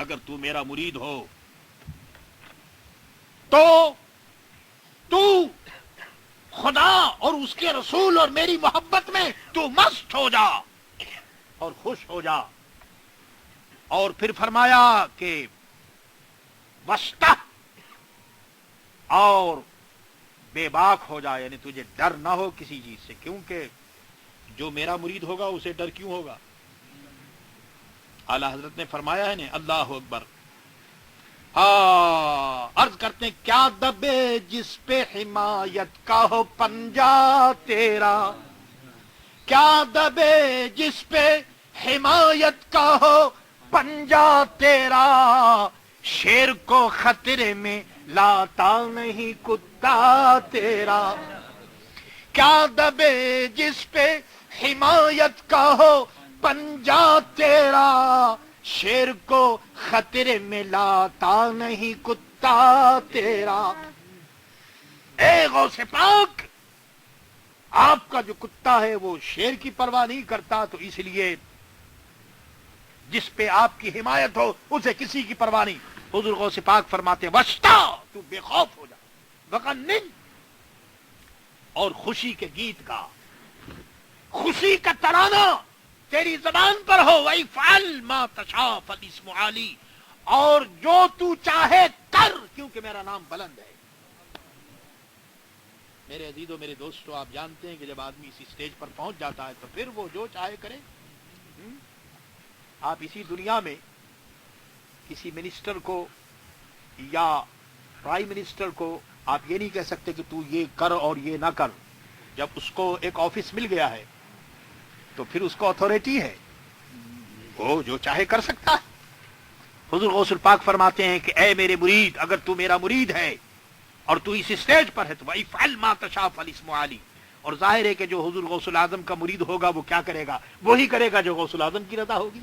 اگر تو میرا مرید ہو تو خدا اور اس کے رسول اور میری محبت میں تو مست ہو جا اور خوش ہو جا. اور پھر فرمایا کہ وسطہ اور بے باک ہو جا، یعنی تجھے ڈر نہ ہو کسی چیز سے، کیونکہ جو میرا مرید ہوگا اسے ڈر کیوں ہوگا؟ اعلی حضرت نے فرمایا ہے نا، اللہ اکبر. عرض کرتے ہیں کیا دبے جس پہ حمایت کا ہو پنجہ تیرا، کیا دبے جس پہ حمایت کا ہو پنجہ تیرا، شیر کو خطرے میں لاتا نہیں کتا تیرا. کیا دبے جس پہ حمایت کا ہو پنجہ تیرا، شیر کو خطرے میں لاتا نہیں کتا تیرا. اے غوث پاک، آپ کا جو کتا ہے وہ شیر کی پرواہ نہیں کرتا، تو اس لیے جس پہ آپ کی حمایت ہو اسے کسی کی پرواہ نہیں. حضور غوث پاک فرماتے وسطا، تو بے خوف ہو جا، وغنن، اور خوشی کے گیت گا، خوشی کا ترانہ تیری زبان پر ہو. وَإِفْعَلْ مَا تَشَاءُ فَالْإِسْمُ عَالِي، اور جو تو چاہے کر، کیونکہ میرا نام بلند ہے. میرے عزیزو، میرے دوستو، آپ جانتے ہیں کہ جب آدمی اسی سٹیج پر پہنچ جاتا ہے تو پھر وہ جو چاہے کرے. آپ اسی دنیا میں کسی منسٹر کو یا پرائم منسٹر کو آپ یہ نہیں کہہ سکتے کہ تو یہ کر اور یہ نہ کر. جب اس کو ایک آفس مل گیا ہے تو پھر اس کو اتھارٹی ہے، وہ جو چاہے کر سکتا ہے. حضور غوث الپاک فرماتے ہیں کہ اے میرے مرید، اگر تو میرا مرید ہے اور تو اس اسٹیج پر ہے تو وَإِفْعَلْ مَا تَشَاءُ فَالْإِسْمُ عَالِي. اور ظاہر ہے کہ جو حضور غوث العظم کا مرید ہوگا وہ کیا کرے گا؟ وہی کرے گا جو غوث العظم کی رضا ہوگی.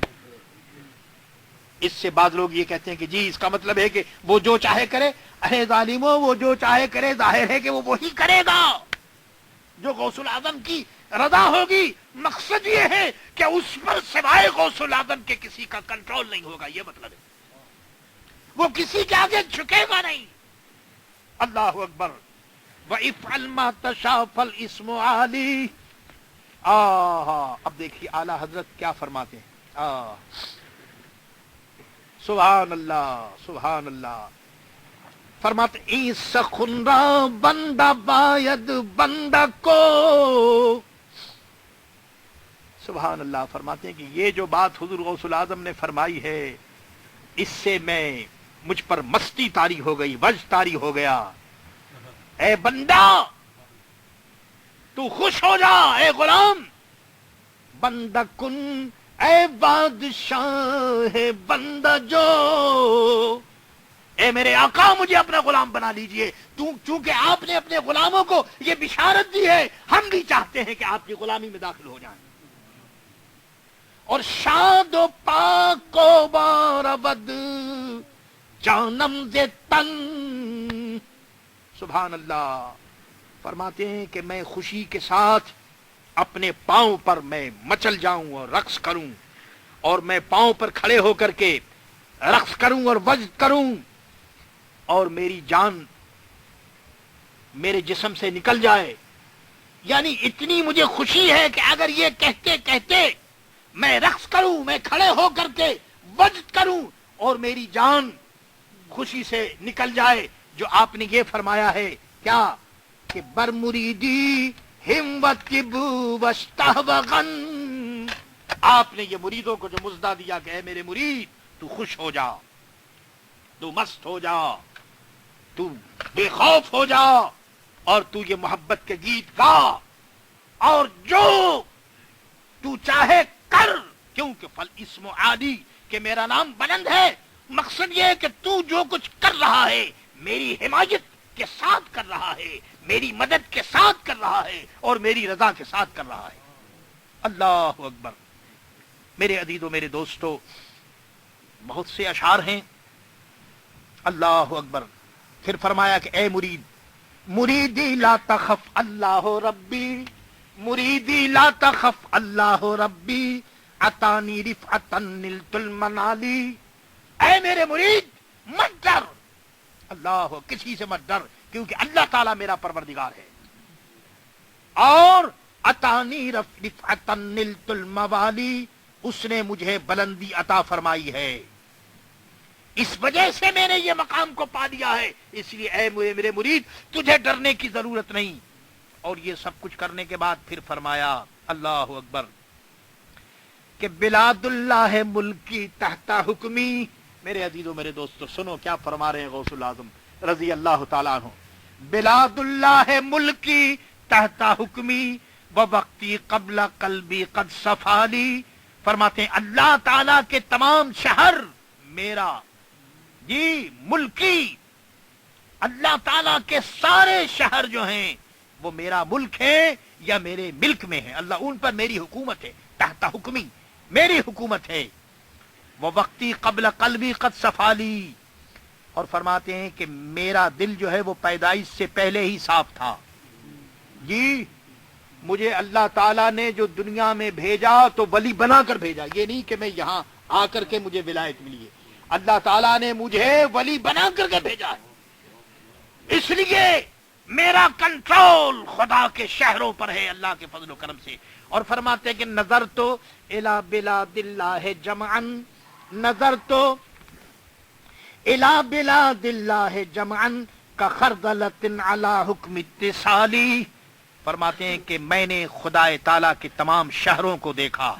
اس سے بعض لوگ یہ کہتے ہیں کہ جی اس کا مطلب ہے کہ وہ جو چاہے کرے. ارے ظالموں، وہ جو چاہے کرے، ظاہر ہے کہ وہ وہی کرے گا جو غوث العظم کی رضا ہوگی. مقصد یہ ہے کہ اس پر سوائے غوث العظم کے کسی کا کنٹرول نہیں ہوگا، یہ مطلب ہے. وہ کسی کے آگے جھکے گا نہیں. اللہ اکبر. وَإِفْعَلْ مَا تَشَاءُ فَالْإِسْمُ عَالِي. اب دیکھیے اعلی حضرت کیا فرماتے ہیں. سبحان اللہ، سبحان اللہ. فرماتے این سخن را بندہ باید بندہ کو. سبحان اللہ. فرماتے ہیں کہ یہ جو بات حضور غوث العظم نے فرمائی ہے، اس سے مجھ پر مستی طاری ہو گئی، وجد طاری ہو گیا. اے بندہ تو خوش ہو جا، اے غلام بندہ کن، اے بادشاہ بندہ جو. اے میرے آقا، مجھے اپنا غلام بنا لیجئے. چونکہ آپ نے اپنے غلاموں کو یہ بشارت دی ہے، ہم بھی چاہتے ہیں کہ آپ کی غلامی میں داخل ہو جائیں. اور شاد و پاک و بارود جانم ز تن. سبحان اللہ. فرماتے ہیں کہ میں خوشی کے ساتھ اپنے پاؤں پر میں مچل جاؤں اور رقص کروں، اور میں پاؤں پر کھڑے ہو کر کے رقص کروں اور وجد کروں، اور میری جان میرے جسم سے نکل جائے. یعنی اتنی مجھے خوشی ہے کہ اگر یہ کہتے کہتے میں رقص کروں، میں کھڑے ہو کر کے وجد کروں اور میری جان خوشی سے نکل جائے. جو آپ نے یہ فرمایا ہے کیا کہ بر مریدی ہمت بو وستہوغن. آپ نے یہ مریدوں کو جو مژدہ دیا کہ اے میرے مرید، تو خوش ہو جا، تو مست ہو جا، تو بے خوف ہو جا، اور تو یہ محبت کے گیت گا، اور جو تو چاہے کر، کیونکہ فالاسم عالی، کہ میرا نام بلند ہے. مقصد یہ ہے کہ تو جو کچھ کر رہا ہے میری حمایت کے ساتھ کر رہا ہے، میری مدد کے ساتھ کر رہا ہے، اور میری رضا کے ساتھ کر رہا ہے. اللہ اکبر. میرے عزیزو، میرے دوستو، بہت سے اشعار ہیں. اللہ اکبر. پھر فرمایا کہ اے مرید، مریدی لا تخف اللہ ربی، مریدی لا تخف اللہ ربی، عطانی رفعتا نلت المنالی. اے میرے مرید مت ڈر، اللہ کسی سے مت ڈر، کیونکہ اللہ تعالیٰ میرا پروردگار ہے۔ اور اتانی رفعتا نلت الموالی، اس نے مجھے بلندی عطا فرمائی ہے، اس وجہ سے میں نے یہ مقام کو پا لیا ہے، اس لیے اے میرے مرید تجھے ڈرنے کی ضرورت نہیں۔ اور یہ سب کچھ کرنے کے بعد پھر فرمایا اللہ اکبر کہ بلاد اللہ ملکی تحت حکمی۔ میرے عزیزوں میرے دوستو سنو کیا فرما رہے ہیں غوث الاعظم رضی اللہ تعالیٰ عنہ، بلاد اللہ ملکی تحت حکمی ووقتی قبل قلبی قد صفالی، فرماتے ہیں اللہ تعالیٰ کے تمام شہر میرا، جی ملکی، اللہ تعالیٰ کے سارے شہر جو ہیں وہ میرا ملک ہے یا میرے ملک میں ہے، اللہ ان پر میری حکومت ہے، تحت حکمی میری حکومت ہے، وہ وقتی قبل قلبی قد صفالی، اور فرماتے ہیں کہ میرا دل جو ہے وہ پیدائش سے پہلے ہی صاف تھا، جی مجھے اللہ تعالیٰ نے جو دنیا میں بھیجا تو ولی بنا کر بھیجا، یہ نہیں کہ میں یہاں آ کر کے مجھے ولایت ملی ہے، اللہ تعالیٰ نے مجھے ولی بنا کر کے بھیجا ہے، اس لیے میرا کنٹرول خدا کے شہروں پر ہے اللہ کے فضل و کرم سے۔ اور فرماتے ہیں کہ نظر تو الی بلاد اللہ جمعا، نظر تو الی بلاد اللہ جمعا کخردلۃ علی حکم اتصالی، فرماتے ہیں کہ میں نے خدا تعالیٰ کے تمام شہروں کو دیکھا،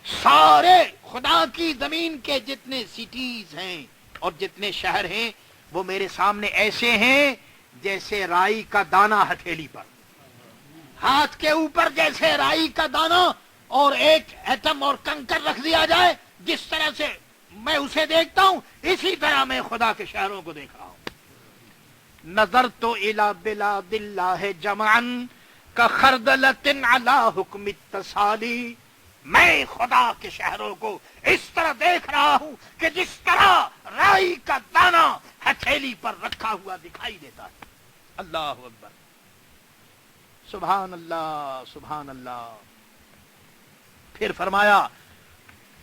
سارے خدا کی زمین کے جتنے سٹیز ہیں اور جتنے شہر ہیں وہ میرے سامنے ایسے ہیں جیسے رائی کا دانہ ہتھیلی پر، ہاتھ کے اوپر جیسے رائی کا دانہ اور ایک ایٹم اور کنکر رکھ دیا جائے، جس طرح سے میں اسے دیکھتا ہوں اسی طرح میں خدا کے شہروں کو دیکھ رہا ہوں۔ نظر تو الی بلاد اللہ جمعا کخردلۃ علی حکم اتصالی، میں خدا کے شہروں کو اس طرح دیکھ رہا ہوں کہ جس طرح رائی کا دانہ ہتھیلی پر رکھا ہوا دکھائی دیتا ہے۔ اللہ اکبر، سبحان اللہ سبحان اللہ۔ پھر فرمایا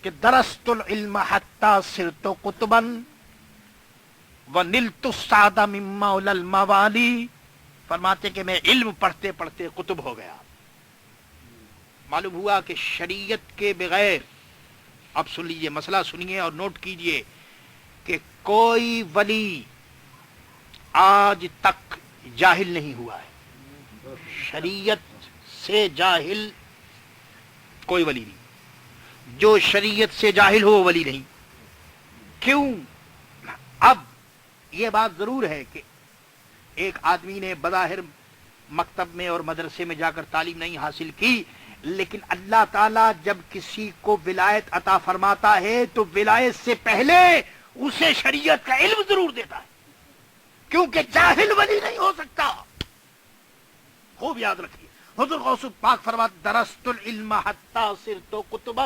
کہ درست العلم حتی صرت قطبا ونلت السعد من مولا الموالی، فرماتے کہ میں علم پڑھتے پڑھتے قطب ہو گیا۔ معلوم ہوا کہ شریعت کے بغیر، اب سن لیجئے مسئلہ سنیے اور نوٹ کیجئے کہ کوئی ولی آج تک جاہل نہیں ہوا ہے، شریعت سے جاہل کوئی ولی نہیں، جو شریعت سے جاہل ہو وہ ولی نہیں۔ کیوں؟ اب یہ بات ضرور ہے کہ ایک آدمی نے بظاہر مکتب میں اور مدرسے میں جا کر تعلیم نہیں حاصل کی، لیکن اللہ تعالیٰ جب کسی کو ولایت عطا فرماتا ہے تو ولایت سے پہلے اسے شریعت کا علم ضرور دیتا ہے، کیونکہ جاہل ولی نہیں ہو سکتا۔ خوب یاد رکھیے، حضور غوث پاک فرماتے درست العلم حتی صرت قطبا،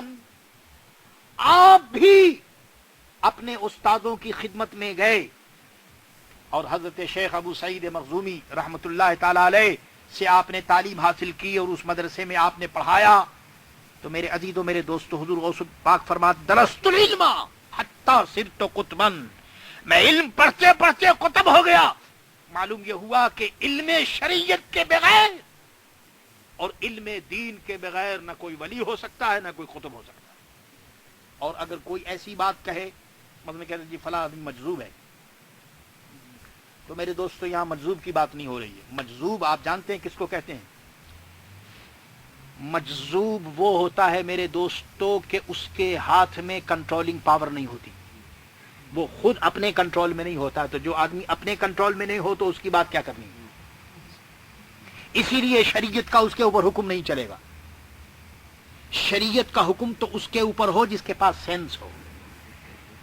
آپ بھی اپنے استادوں کی خدمت میں گئے اور حضرت شیخ ابو سعید مخزومی رحمت اللہ تعالی علیہ سے آپ نے تعلیم حاصل کی اور اس مدرسے میں آپ نے پڑھایا، تو میرے عزیزوں میرے دوستو حضور غوث پاک فرماتے درست العلم حتی صرت قطبا، میں علم پڑھتے پڑھتے قطب ہو گیا۔ معلوم یہ ہوا کہ علم شریعت کے بغیر اور علم دین کے بغیر نہ کوئی ولی ہو سکتا ہے نہ کوئی قطب ہو سکتا ہے۔ اور اگر کوئی ایسی بات کہے، مطلب کہتے ہیں جی فلاں آدمی مجذوب ہے، تو میرے دوستو یہاں مجذوب کی بات نہیں ہو رہی ہے۔ مجذوب آپ جانتے ہیں کس کو کہتے ہیں؟ مجذوب وہ ہوتا ہے میرے دوستو کہ اس کے ہاتھ میں کنٹرولنگ پاور نہیں ہوتی، وہ خود اپنے کنٹرول میں نہیں ہوتا، تو جو آدمی اپنے کنٹرول میں نہیں ہو تو اس کی بات کیا کرنی ہے؟ اسی لیے شریعت کا اس کے اوپر حکم نہیں چلے گا، شریعت کا حکم تو اس کے اوپر ہو جس کے پاس سینس ہو،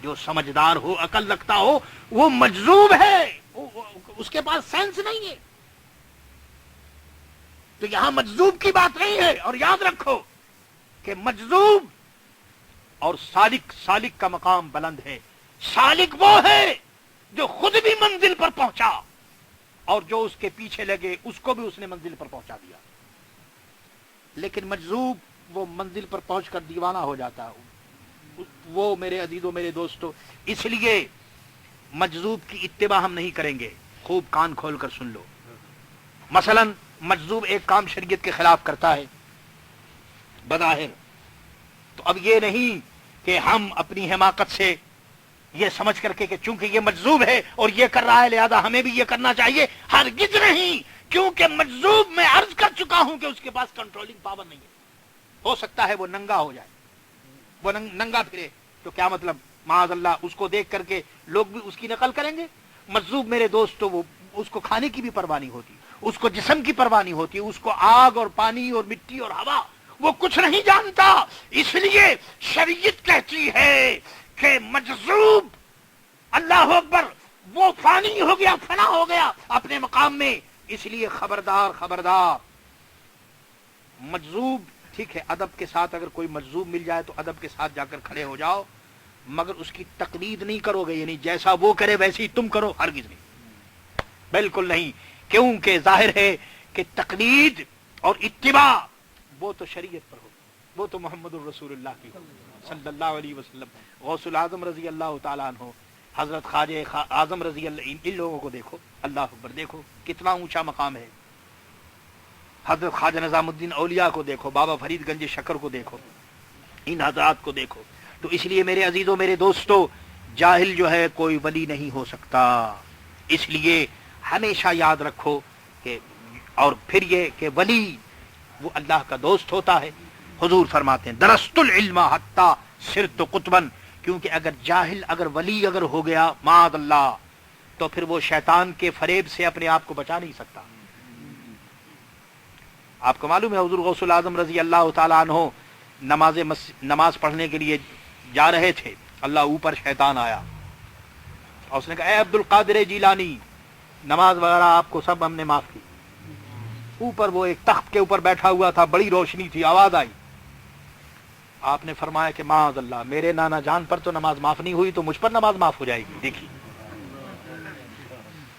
جو سمجھدار ہو، عقل رکھتا ہو، وہ مجذوب ہے، اس کے پاس سینس نہیں ہے۔ تو یہاں مجذوب کی بات نہیں ہے، اور یاد رکھو کہ مجذوب اور سالک، سالک کا مقام بلند ہے۔ سالک وہ ہے جو خود بھی منزل پر پہنچا اور جو اس کے پیچھے لگے اس کو بھی اس نے منزل پر پہنچا دیا، لیکن مجذوب وہ منزل پر پہنچ کر دیوانہ ہو جاتا ہے، वो मेरे अजीजों मेरे दोस्तों, इसलिए मजजूब की इत्तिबा हम नहीं करेंगे। खूब कान खोल कर सुन लो। मसलन मजजूब एक काम शरीयत के खिलाफ करता है बज़ाहिर, तो अब ये नहीं कि हम अपनी हिमाकत से ये समझ करके कि चूंकि ये मजजूब है और ये कर रहा है लिहाजा हमें भी ये करना चाहिए, हरगिज नहीं। क्योंकि मजजूब मैं अर्ज कर चुका हूं कि उसके पास कंट्रोलिंग पावर नहीं है। हो सकता है वो नंगा हो जाए, वो नंगा फिरे, तो क्या मतलब, माअज़ल्लाह उसको देख करके लोग भी उसकी नकल करेंगे। मजजूब मेरे दोस्तों, वो उसको खाने की भी परवाह नहीं होती, उसको जिस्म की परवाह नहीं होती, उसको आग और पानी और मिट्टी और हवा वो कुछ नहीं जानता। इसलिए शरीयत कहती है कि मजजूब, अल्लाह अकबर, वो फानी हो गया, फना हो गया अपने मकाम में। इसलिए खबरदार खबरदार। मजजूब ठीक है, अदब के साथ अगर कोई मजजूब मिल जाए तो अदब के साथ जाकर खड़े हो जाओ, मगर उसकी तकलीद नहीं करोगे, यानी जैसा वो करे वैसे ही तुम करो, हरगिज नहीं, बिल्कुल नहीं। क्योंकि जाहिर है कि तकलीद और इत्तिबा वो तो शरीयत पर हो, वो तो मोहम्मदुर रसूलुल्लाह की सल्लल्लाहु अलैहि वसल्लम, गौसुल आजम रजी अल्लाह तआला अन्हु, हजरत ख्वाजा आजम रजी अल्लाह, इन लोगों को देखो, अल्लाह अकबर, देखो कितना ऊंचा मकाम है। हजरत ख्वाजा निजामुद्दीन औलिया को देखो, बाबा फरीदगंज शकर को देखो, इन हजरात को देखो। तो इसलिए मेरे अजीजों मेरे दोस्तों, जाहिल जो है कोई वली नहीं हो सकता। इसलिए हमेशा याद रखो कि, और फिर ये कि वली वो अल्लाह का दोस्त होता है। हुजूर फरमाते हैं दरस्तुल इल्मा हत्ता सिरतु कुतबन, क्योंकि अगर जाहिल अगर वली अगर हो गया माअल्लाह, तो फिर वो शैतान के फरेब से अपने आप को बचा नहीं सकता। आपको मालूम है हुजूर गौसुल आजम रजी अल्लाह तआला अन्हु नमाज पढ़ने के लिए जा रहे थे, अल्लाह ऊपर शैतान आया और उसने कहा, ए अब्दुल कादिर जीलानी, नमाज वगैरह आपको सब हमने माफ की। ऊपर वो एक तख्त के ऊपर बैठा हुआ था, बड़ी रोशनी थी, आवाज आई। आपने फरमाया कि माअल्लाह, मेरे नाना जान पर तो नमाज माफ नहीं हुई, तो मुझ पर नमाज माफ हो जाएगी। देखिए,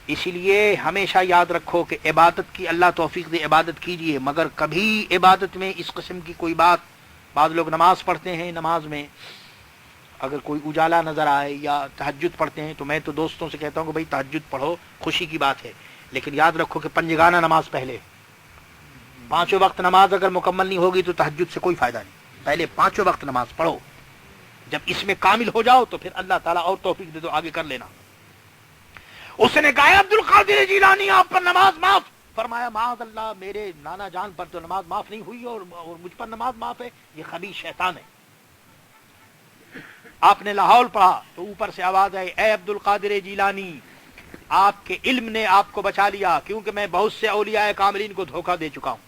इसीलिए हमेशा याद रखो कि इबादत की अल्लाह तौफीक दे, इबादत कीजिए, मगर कभी इबादत में इस किस्म की कोई बात, बाद लोग नमाज पढ़ते हैं, नमाज में अगर कोई उजाला नजर आए या तहज्जुद पढ़ते हैं, तो मैं तो दोस्तों से कहता हूँ कि भाई तहज्जुद पढ़ो, खुशी की बात है, लेकिन याद रखो कि पंजगाना नमाज पहले, पांचों वक्त नमाज अगर मुकम्मल नहीं होगी तो तहज्जुद से कोई फायदा नहीं। पहले पांचों वक्त नमाज पढ़ो, जब इसमें कामिल हो जाओ तो फिर अल्लाह ताला और तौफीक दे दो, आगे कर लेना। उसने कहा, अब्दुल कादिर जीलानी, आप पर नमाज माफ। फरमाया, माअल्लाह, मेरे नाना जान पर तो नमाज माफ नहीं हुई और मुझ पर नमाज माफ है, ये खबीस शैतान है। आपने लाहौल पढ़ा तो ऊपर से आवाज आई, ए अब्दुल कादिर जीलानी, आपके इल्म ने आपको बचा लिया, क्योंकि मैं बहुत से औलिया कामिलीन को धोखा दे चुका हूं।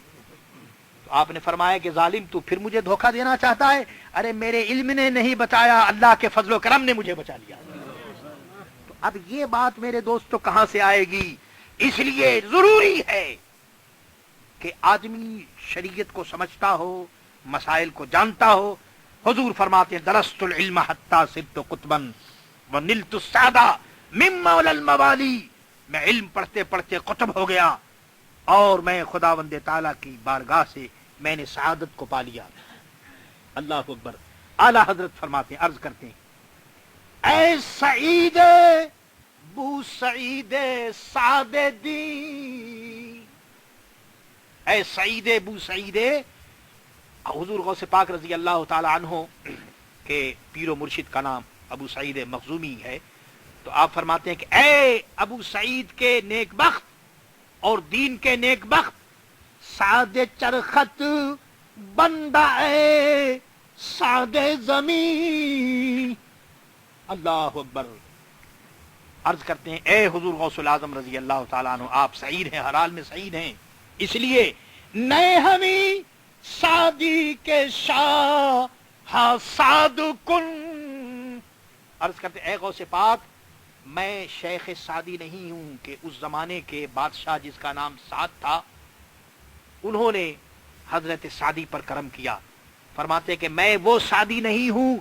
तो आपने फरमाया कि जालिम, तू फिर मुझे धोखा देना चाहता है? अरे मेरे इल्म ने नहीं बचाया, अल्लाह के फजलो करम ने मुझे बचा लिया। तो अब ये बात मेरे दोस्तों कहां से आएगी? इसलिए जरूरी है कि आदमी शरीयत को समझता हो, मसाइल को जानता हो। हुजूर फरमाते हैं, दरस्तुल इल्म हत्ता सिरतु कुतबन व निलतु सादा मिम्मा वलल मवाली, मैं इल्म पढ़ते पढ़ते कुतुब हो गया और मैं खुदावंद ताला की बारगाह से मैंने सआदत को पा लिया। अल्लाह अकबर। आला हजरत फरमाते हैं, अर्ज करते हैं, ऐ सईद बू सईद सादे दी, ऐ सईद बू सईद, हुजूर गौसे पाक रजी अल्लाह ताला अन्हो के पीरो मुर्शिद का नाम अबू सईद मखजूमी है। तो आप फरमाते हैं कि ऐ अबू सईद के नेकबख्त और दीन के नेकबख्त, सादे चरखत बंदा ए सादे जमी। अल्लाह अकबर। अर्ज करते हैं, ए हुजूर गौसुल आजम रजी अल्लाह ताला अन्हु, आप सईद हैं, हर हाल में सईद हैं, इसलिए नए हमी सादी के शाह हा सादु कुन। अर्ज करते, ए गौसे पाक, मैं शेख सादी नहीं हूं कि उस जमाने के बादशाह जिसका नाम साद था, उन्होंने हजरत सादी पर करम किया। फरमाते कि मैं वो सादी नहीं हूं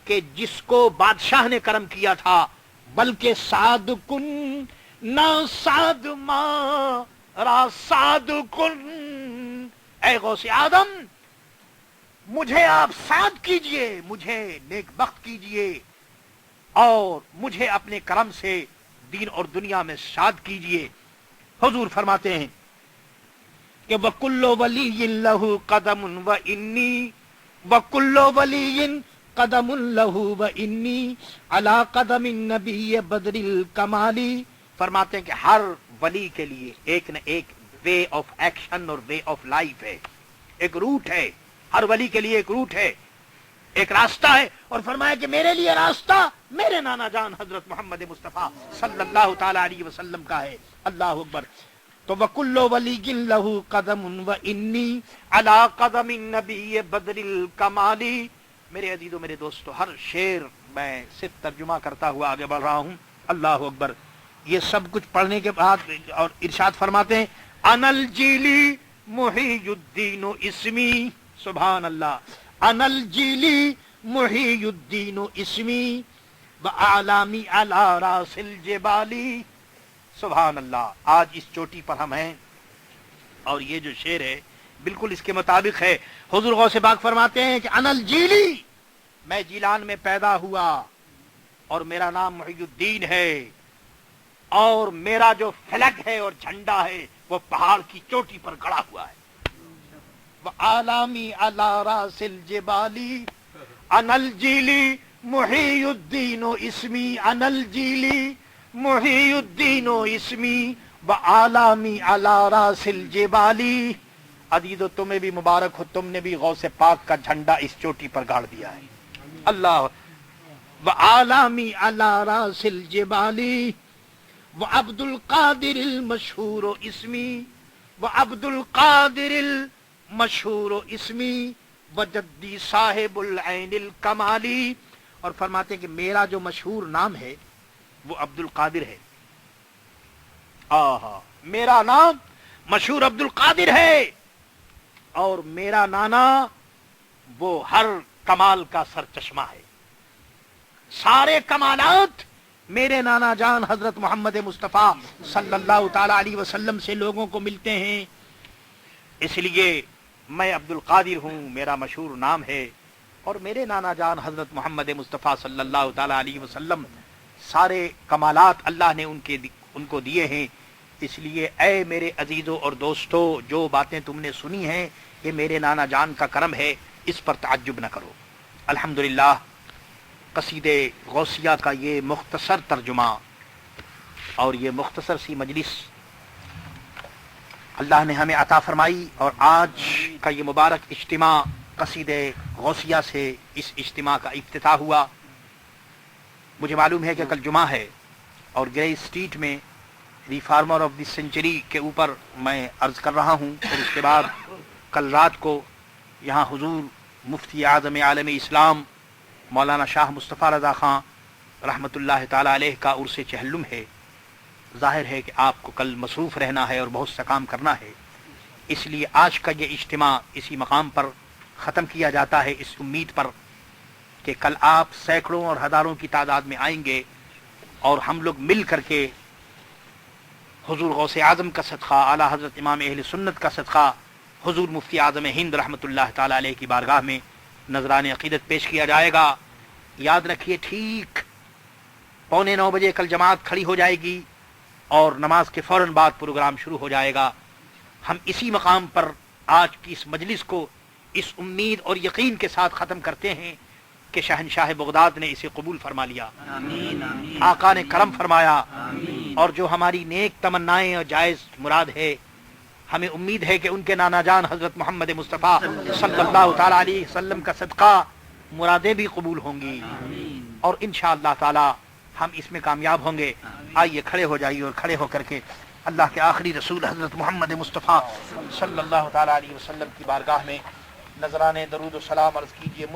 कि जिसको बादशाह ने करम किया था, बल्कि साद कुन ना साद मा रा साद कुन। ऐ गौसे आदम, मुझे आप साथ कीजिए, मुझे नेक बख्त कीजिए और मुझे अपने करम से दीन और दुनिया में शाद कीजिए। हुजूर फरमाते हैं कि वकुल्लो वलीयिन लहू कदमुन व इन्नी वकुल्लो वलीयिन कदमुन लहू व इन्नी अला कदमिन नबी बदरिल कमाली। फरमाते हैं कि हर वली के लिए एक न एक वे ऑफ एक्शन और वे ऑफ लाइफ है, एक रूट है, हर वली के लिए एक रूट है, एक रास्ता है। और फरमाया कि मेरे लिए रास्ता मेरे नाना जान हजरत मोहम्मद मुस्तफा सल्लल्लाहु ताला अलैहि वसल्लम का है। अल्लाह अकबर। तो वकुल्लो वलीगिन लहू कदमुन व इन्नी अला कदमिन नबी बदरिल कमाली। मेरे अजीजों, मेरे दोस्तों, हर शेर मैं सिर्फ तर्जुमा करता हुआ आगे बढ़ रहा हूँ। अल्लाह अकबर। ये सब कुछ पढ़ने के बाद और इरशाद फरमाते हैं अनल जीली मुहीयुद्दीन इस्मी। सुभान अल्लाह। अनल जीली मुहीयुद्दीन इस्मी व आलामी अला रासिल जिबाली। सुभान अल्लाह। आज इस चोटी पर हम हैं और ये जो शेर है बिल्कुल इसके मुताबिक है। हुजूर गौसे पाक फरमाते हैं कि अनल जीली, मैं जीलान में पैदा हुआ और मेरा नाम मुहीयुद्दीन है और मेरा जो फलक है और झंडा है वो पहाड़ की चोटी पर गड़ा हुआ है। व आलामी अला रासिल जिबाली अनल जीली मुहीयुद्दीन इस्मी अनल जीली मुहीयुद्दीन इस्मी व आलामी अला रासिल जिबाली। अजीजो, तुम्हें भी मुबारक हो, तुमने भी गौसे पाक का झंडा इस चोटी पर गाड़ दिया है। अल्लाह। व आलामी अला रासिल जिबाली व अब्दुल कादिर मशहूर इस्मी व अब्दुल कादिर मशहूर इस्मी व जद्दी साहिबुल ऐनिल कमाली। और फरमाते हैं कि मेरा जो मशहूर नाम है वो अब्दुल कादिर है। आहा, मेरा नाम मशहूर अब्दुल कादिर है और मेरा नाना वो हर कमाल का सरचश्मा है। सारे कमालात मेरे नाना जान हजरत मोहम्मद मुस्तफा सल्लल्लाहु ताला अलैहि वसल्लम से लोगों को मिलते हैं। इसलिए मैं अब्दुल कादिर हूँ, मेरा मशहूर नाम है और मेरे नाना जान हजरत मोहम्मद मुस्तफा सल्लल्लाहु ताला अलैहि वसल्लम सारे कमालात अल्लाह ने उनको दिए हैं। इसलिए ऐ मेरे अजीजों और दोस्तों, जो बातें तुमने सुनी हैं ये मेरे नाना जान का करम है, इस पर ताज्जुब न करो। अल्हम्दुलिल्लाह, कसीदे गौसिया का ये मुख्तसर तर्जुमा और ये मुख्तसर सी मजलिस अल्लाह ने हमें अता फरमाई और आज का ये मुबारक इज्तिमा कसीदे गौसिया से इस इज्तिमा का इफ्तिताह हुआ। मुझे मालूम है कि कल जुमा है और ग्रे स्ट्रीट में रिफार्मर ऑफ द सेंचुरी के ऊपर मैं अर्ज कर रहा हूँ और उसके बाद कल रात को यहाँ हुजूर मुफ्ती आज़म आलम इस्लाम मौलाना शाह मुस्तफ़ा रज़ा ख़ान रहमतुल्लाह ताला अलैह का उर्स चहल्लुम है। ज़ाहिर है कि आपको कल मसरूफ़ रहना है और बहुत सा काम करना है, इसलिए आज का ये इज्तिमा इसी मकाम पर ख़त्म किया जाता है इस उम्मीद पर कि कल आप सैकड़ों और हज़ारों की तादाद में आएंगे और हम लोग मिल करके हुजूर गौसे आज़म का सदक़ा, आला हज़रत इमाम अहले सुन्नत का सदक़ा हुजूर मुफ्ती आज़म हिंद रहमतुल्लाह ताला अलैह की बारगाह में नजरान अक़ीदत पेश किया जाएगा। याद रखिए, ठीक 8:45 बजे कल जमात खड़ी हो जाएगी और नमाज के फौरन बाद प्रोग्राम शुरू हो जाएगा। हम इसी मकाम पर आज की इस मजलिस को इस उम्मीद और यकीन के साथ ख़त्म करते हैं कि शहनशाह बगदाद ने इसे कबूल फरमा लिया, आमीन, आमीन, आका ने करम फरमाया, आमीन। और जो हमारी नेक तमन्नाएं और जायज़ मुराद है, हमें उम्मीद है कि उनके नाना जान हजरत मोहम्मद मुस्तफ़ा सल्लल्लाहु ताला अलैहि वसल्लम का सदका मुरादें भी कबूल होंगी और इंशाअल्लाह ताला हम इसमें कामयाब होंगे। आइए खड़े हो जाइए और खड़े होकर के अल्लाह के आखिरी रसूल हजरत मोहम्मद मुस्तफ़ा सल्लल्लाहु ताला अलैहि वसल्लम की बारगाह में नजराने दरूद व सलाम अर्ज़ कीजिए।